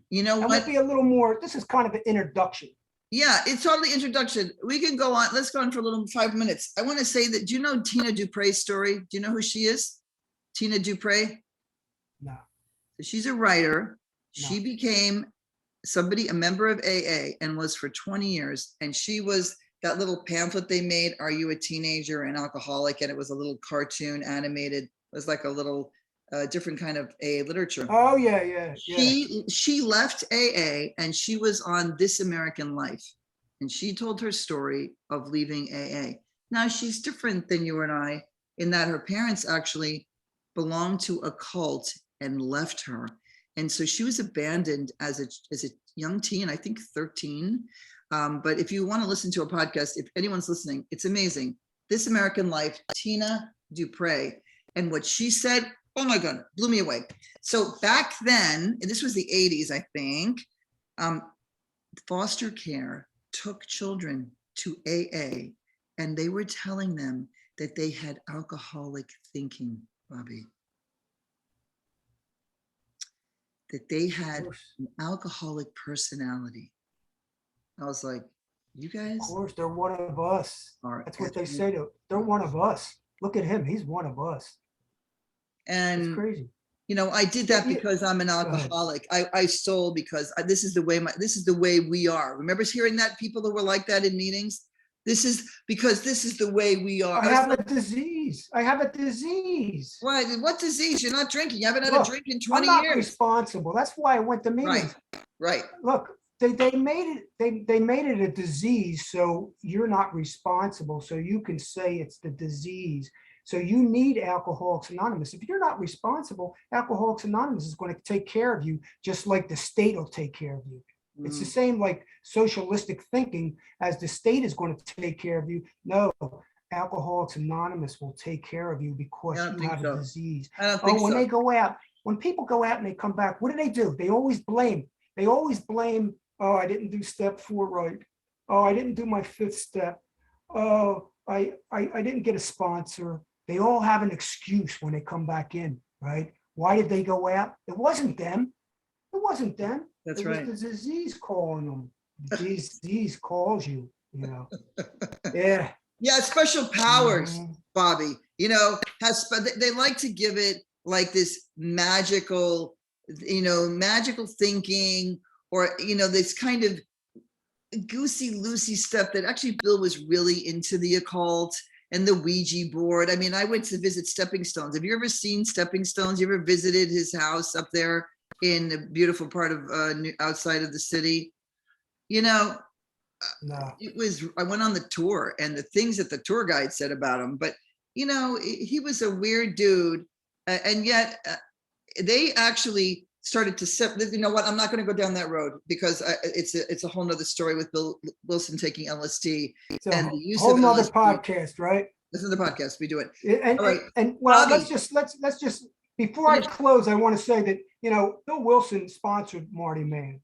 You know what? Might be a little more, this is kind of an introduction. Yeah, it's totally introduction. We can go on. Let's go on for a little 5 minutes. I want to say that, do you know Tina Dupre's story? Do you know who she is? Tina Dupre? No. She's a writer. No. She became a member of AA, and was for 20 years. And she was that little pamphlet they made, Are You a Teenager and Alcoholic? And it was a little cartoon animated. It was like a little different kind of AA literature. Oh, yeah. She left AA and she was on This American Life. And she told her story of leaving AA. Now, she's different than you and I in that her parents actually belonged to a cult and left her. And so she was abandoned as a young teen, I think 13. But if you want to listen to a podcast, if anyone's listening, it's amazing. This American Life, Tina Dupre. And what she said, oh my God, blew me away. So back then, and this was the 80s, I think, Foster care took children to AA, and they were telling them that they had alcoholic thinking, Bobby. That they had an alcoholic personality. I was like, you guys? Of course, they're one of us. That's what they say. They're one of us. Look at him. He's one of us. And it's crazy. You know, I did that because I'm an alcoholic. I stole because this is the way we are. Remember hearing that, people that were like that in meetings? This is the way we are. I have a disease. I have a disease. What disease? You're not drinking. You haven't had a drink in 20 I'm not years. responsible. That's why I went to meetings. Right. Look, they made it a disease, so you're not responsible. So you can say it's the disease. So you need Alcoholics Anonymous. If you're not responsible, Alcoholics Anonymous is going to take care of you, just like the state will take care of you. It's the same like socialistic thinking, as the state is going to take care of you. No, Alcoholics Anonymous will take care of you because you have a disease. I don't think so. They go out, when people go out and they come back, what do? They always blame. Oh, I didn't do step 4 right. Oh, I didn't do my 5th step. Oh, I didn't get a sponsor. They all have an excuse when they come back in, right? Why did they go out? It wasn't them. That's it right. was the disease calling them. The disease calls you, you know. Yeah. Yeah, special powers, Bobby. You know, they like to give it like this magical thinking, or, this kind of goosey-loosey stuff that actually Bill was really into the occult and the Ouija board. I mean, I went to visit Stepping Stones. Have you ever seen Stepping Stones? You ever visited his house up there in the beautiful part of outside of the city? No. I went on the tour, and the things that the tour guide said about him, but he was a weird dude, and yet they actually started to you know what, I'm not going to go down that road, because it's a whole nother story with Bill Wilson taking LSD and the use whole of nother LSD. podcast, right? This is the podcast, we do it. All right. And Bobby, let's just before I close, I want to say that Bill Wilson sponsored Marty Mann.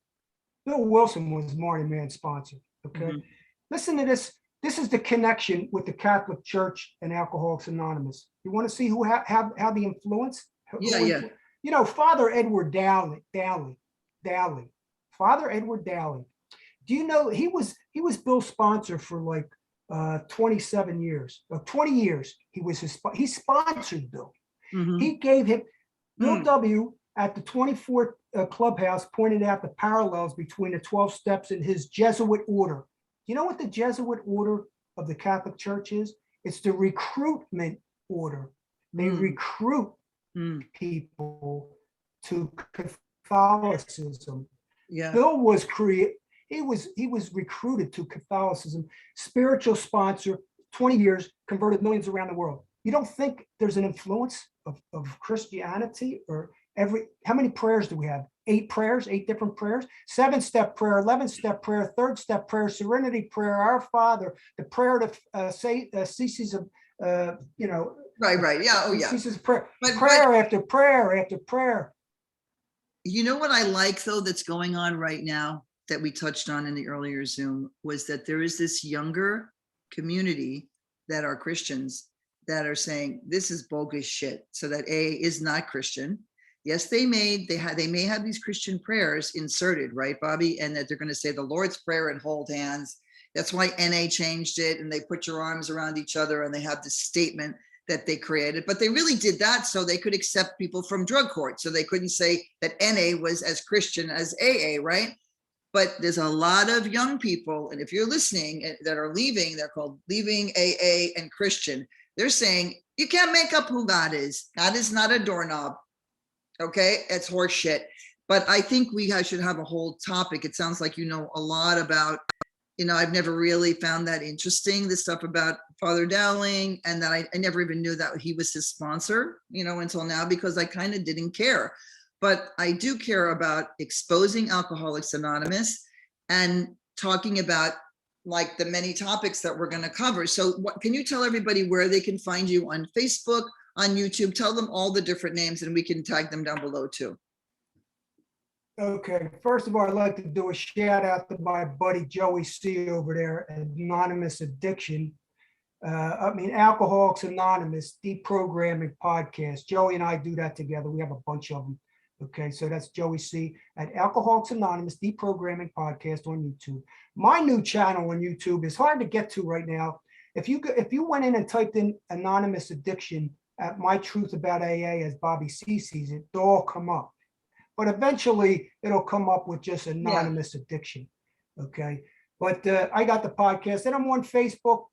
Bill Wilson was Marty Mann's sponsor. Okay, listen to this. This is the connection with the Catholic Church and Alcoholics Anonymous. You want to see who have the influence? Father Edward Dowling. Father Edward Dowling. Do you know he was Bill's sponsor for like 27 years, 20 years. He sponsored Bill. He gave him Bill W. at the 24th clubhouse pointed out the parallels between the 12 steps and his Jesuit order. You know what the Jesuit order of the Catholic Church is? It's the recruitment order. They recruit people to Catholicism. Yeah. Bill was he was recruited to Catholicism, spiritual sponsor, 20 years, converted millions around the world. You don't think there's an influence of Christianity? Or how many prayers do we have? 8 prayers, 8 different prayers, 7-step prayer, 11-step prayer, 3rd-step prayer, serenity prayer, Our Father, the prayer to ceases of, Right. Yeah. Oh, yeah. Ceases prayer, prayer after prayer after prayer. You know what I like, though, that's going on right now that we touched on in the earlier Zoom, was that there is this younger community that are Christians that are saying this is bogus shit. So that A is not Christian. Yes, they may have these Christian prayers inserted, right, Bobby? And that they're going to say the Lord's Prayer and hold hands. That's why NA changed it, and they put your arms around each other, and they have this statement that they created. But they really did that so they could accept people from drug court. So they couldn't say that NA was as Christian as AA, right? But there's a lot of young people, and if you're listening, that are leaving, they're called leaving AA and Christian. They're saying, you can't make up who God is. God is not a doorknob. Okay, it's horse shit. But I think we should have a whole topic. It sounds like you know a lot about, I've never really found that interesting, this stuff about Father Dowling, and that I never even knew that he was his sponsor, until now, because I kind of didn't care. But I do care about exposing Alcoholics Anonymous and talking about like the many topics that we're going to cover. So can you tell everybody where they can find you on Facebook, on YouTube? Tell them all the different names, and we can tag them down below too. Okay, first of all, I'd like to do a shout out to my buddy Joey C over there at Anonymous Addiction. Alcoholics Anonymous Deprogramming Podcast. Joey and I do that together. We have a bunch of them. Okay, so that's Joey C at Alcoholics Anonymous Deprogramming Podcast on YouTube. My new channel on YouTube is hard to get to right now. If you went in and typed in Anonymous Addiction at My Truth About AA as Bobby C sees it, they'll all come up. But eventually it'll come up with just Anonymous Addiction. Okay. But I got the podcast and I'm on Facebook,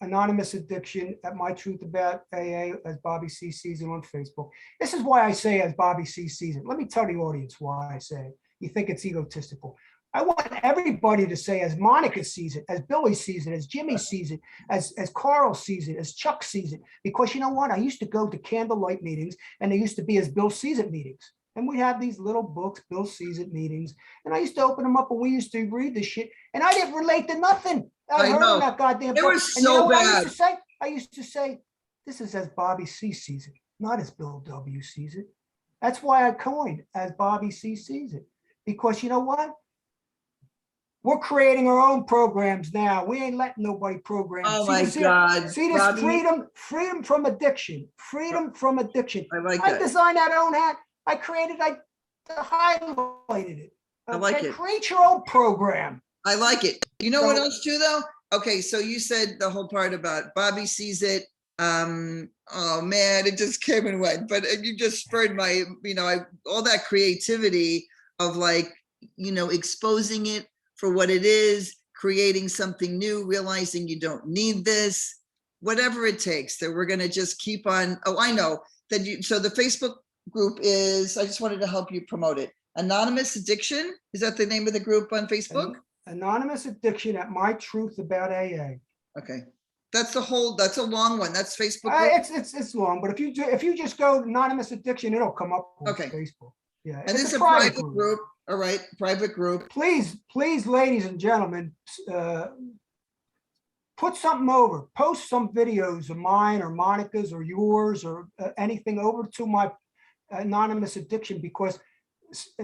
Anonymous Addiction at My Truth About AA as Bobby C sees it on Facebook. This is why I say as Bobby C sees it. Let me tell the audience why I say it. You think it's egotistical. I want everybody to say as Monica sees it, as Billy sees it, as Jimmy sees it, as Carl sees it, as Chuck sees it. Because you know what? I used to go to candlelight meetings and they used to be as Bill sees it meetings. And we have these little books, Bill sees it meetings. And I used to open them up and we used to read this shit. And I didn't relate to nothing. I heard that goddamn book. It was so bad. I used to say, this is as Bobby C sees it, not as Bill W sees it. That's why I coined as Bobby C sees it. Because you know what? We're creating our own programs now. We ain't letting nobody program. Oh my God. See this Bobby? Freedom from addiction. Freedom from addiction. I like that. I designed that own hat. I created, I highlighted it. Okay? I like it. Create your own program. I like it. You know what else too though? Okay, so you said the whole part about Bobby sees it. Oh man, it just came and went. But you just spurred my, all that creativity of exposing it for what it is, creating something new, realizing you don't need this, whatever it takes, that we're going to just keep on. Oh, I know that so the Facebook group is, I just wanted to help you promote it. Anonymous Addiction. Is that the name of the group on Facebook? Anonymous Addiction at My Truth About AA. Okay. That's a long one. That's Facebook. It's long, but if you just go Anonymous Addiction, it'll come up on Facebook. Yeah. And it's a private group. All right, private group. Please, ladies and gentlemen, put something over. Post some videos of mine or Monica's or yours or anything over to my Anonymous Addiction because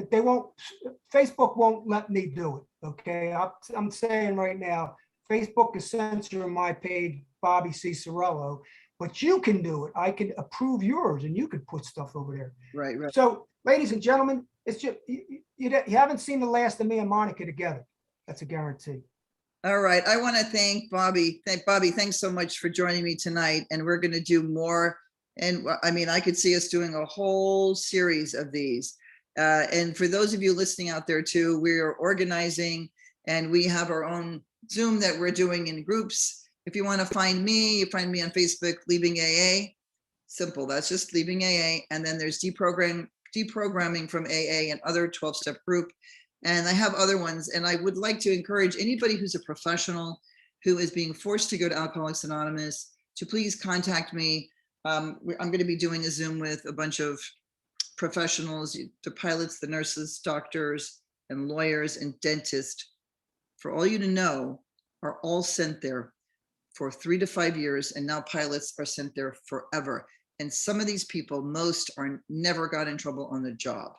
Facebook won't let me do it. Okay, I'm saying right now, Facebook is censoring my page, Bobby C Cirillo, but you can do it. I can approve yours, and you could put stuff over there. Right. So, ladies and gentlemen, it's just you haven't seen the last of me and Monica together. That's a guarantee. All right. I want to thank Bobby. Bobby, thanks so much for joining me tonight. And we're going to do more. And I could see us doing a whole series of these. And for those of you listening out there too, we are organizing and we have our own Zoom that we're doing in groups. If you want to find me, you find me on Facebook, Leaving AA. Simple. That's just Leaving AA. And then there's deprogramming from AA and other 12-step group. And I have other ones. And I would like to encourage anybody who's a professional who is being forced to go to Alcoholics Anonymous to please contact me. I'm going to be doing a Zoom with a bunch of professionals, the pilots, the nurses, doctors, and lawyers and dentists. For all you to know, are all sent there for 3 to 5 years. And now pilots are sent there forever. And some of these people, most are never got in trouble on the job.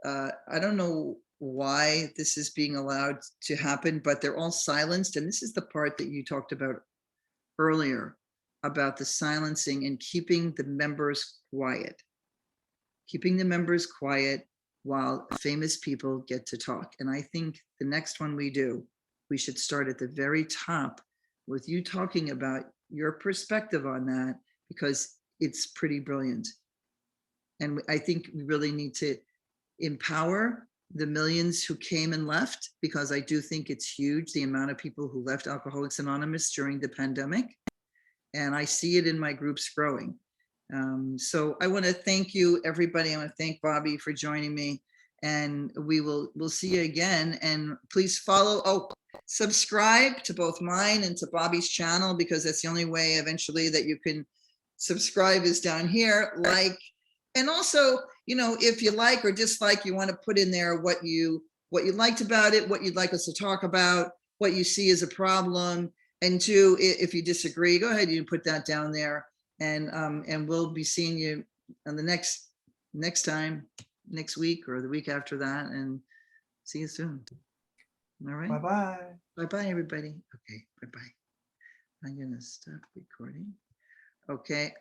I don't know why this is being allowed to happen, but they're all silenced. And this is the part that you talked about earlier about the silencing and keeping the members quiet. Keeping the members quiet while famous people get to talk. And I think the next one we do, we should start at the very top with you talking about your perspective on that, because it's pretty brilliant. And I think we really need to empower the millions who came and left, because I do think it's huge, the amount of people who left Alcoholics Anonymous during the pandemic. And I see it in my groups growing. So I want to thank you, everybody. I want to thank Bobby for joining me, and we'll see you again. And please subscribe to both mine and to Bobby's channel, because that's the only way eventually that you can subscribe is down here. Like, and also, if you like or dislike, you want to put in there what you liked about it, what you'd like us to talk about, what you see as a problem. And 2, if you disagree, go ahead and put that down there. And we'll be seeing you on the next time. next week or the week after that, and see you soon. All right. Bye-bye. Bye-bye, everybody. Okay, bye-bye. I'm gonna stop recording. Okay,